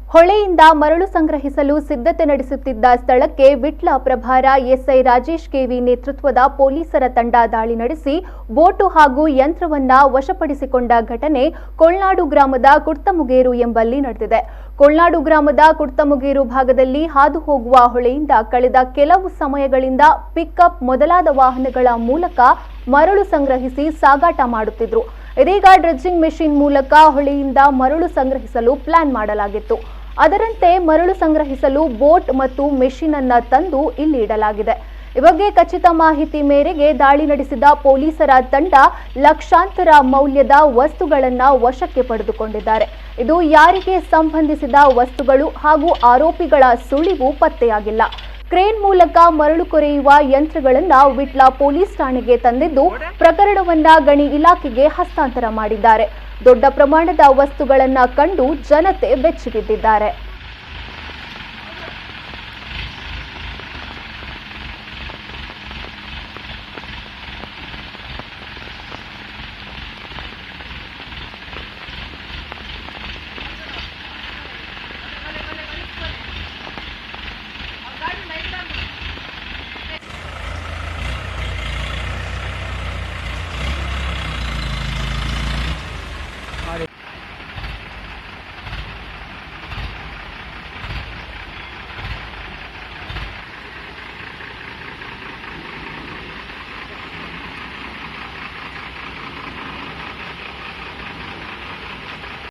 ಹೊಳೆಯಿಂದ ಮರಳು ಸಂಗ್ರಹಿಸಲು ಸಿದ್ಧತೆ ನಡೆಸುತ್ತಿದ್ದ ಸ್ಥಳಕ್ಕೆ ವಿಟ್ಲ ಪ್ರಭಾರ ಎಸ್ಐ ರಾಜೇಶ್ ಕೆವಿ ನೇತೃತ್ವದ ಪೊಲೀಸರ ತಂಡ ದಾಳಿ ನಡೆಸಿ ಬೋಟು ಹಾಗೂ ಯಂತ್ರವನ್ನ ವಶಪಡಿಸಿಕೊಂಡ ಘಟನೆ ಕೊಳ್ನಾಡು ಗ್ರಾಮದ ಕುರ್ತಮುಗೇರು ಎಂಬಲ್ಲಿ ನಡೆದಿದೆ. ಕೊಳ್ನಾಡು ಗ್ರಾಮದ ಕುರ್ತಮುಗೇರು ಭಾಗದಲ್ಲಿ ಹಾದು ಹೋಗುವ ಹೊಳೆಯಿಂದ ಕಳೆದ ಕೆಲವು ಸಮಯಗಳಿಂದ ಪಿಕಪ್ ಮೊದಲಾದ ವಾಹನಗಳ ಮೂಲಕ ಮರಳು ಸಂಗ್ರಹಿಸಿ ಸಾಗಾಟ ಮಾಡುತ್ತಿದ್ರು. ಇದೀಗ ಡ್ರೆಡ್ಜಿಂಗ್ ಮೆಷಿನ್ ಮೂಲಕ ಹೊಳೆಯಿಂದ ಮರಳು ಸಂಗ್ರಹಿಸಲು ಪ್ಲಾನ್ ಮಾಡಲಾಗಿತ್ತು. ಅದರಂತೆ ಮರಳು ಸಂಗ್ರಹಿಸಲು ಬೋಟ್ ಮತ್ತು ಮೆಷಿನ್ ಅನ್ನ ತಂದು ಇಲ್ಲಿ ಇಡಲಾಗಿದೆ. ಈ ಬಗ್ಗೆ ಖಚಿತ ಮಾಹಿತಿ ಮೇರೆಗೆ ದಾಳಿ ನಡೆಸಿದ ಪೊಲೀಸರ ತಂಡ ಲಕ್ಷಾಂತರ ಮೌಲ್ಯದ ವಸ್ತುಗಳನ್ನ ವಶಕ್ಕೆ ಪಡೆದುಕೊಂಡಿದ್ದಾರೆ. ಇದು ಯಾರಿಗೆ ಸಂಬಂಧಿಸಿದ ವಸ್ತುಗಳು ಹಾಗೂ ಆರೋಪಿಗಳ ಸುಳಿವು ಪತ್ತೆಯಾಗಿಲ್ಲ. ಕ್ರೇನ್ ಮೂಲಕ ಮರಳು ಕೊರೆಯುವ ಯಂತ್ರಗಳನ್ನ ವಿಟ್ಲ ಪೊಲೀಸ್ ಠಾಣೆಗೆ ತಂದಿದ್ದು ಪ್ರಕರಣವನ್ನ ಗಣಿ ಇಲಾಖೆಗೆ ಹಸ್ತಾಂತರ ಮಾಡಿದ್ದಾರೆ. ದೊಡ್ಡ ಪ್ರಮಾಣದ ವಸ್ತುಗಳನ್ನ ಕಂಡು ಜನತೆ ಬೆಚ್ಚಿಬಿದ್ದಿದ್ದಾರೆ.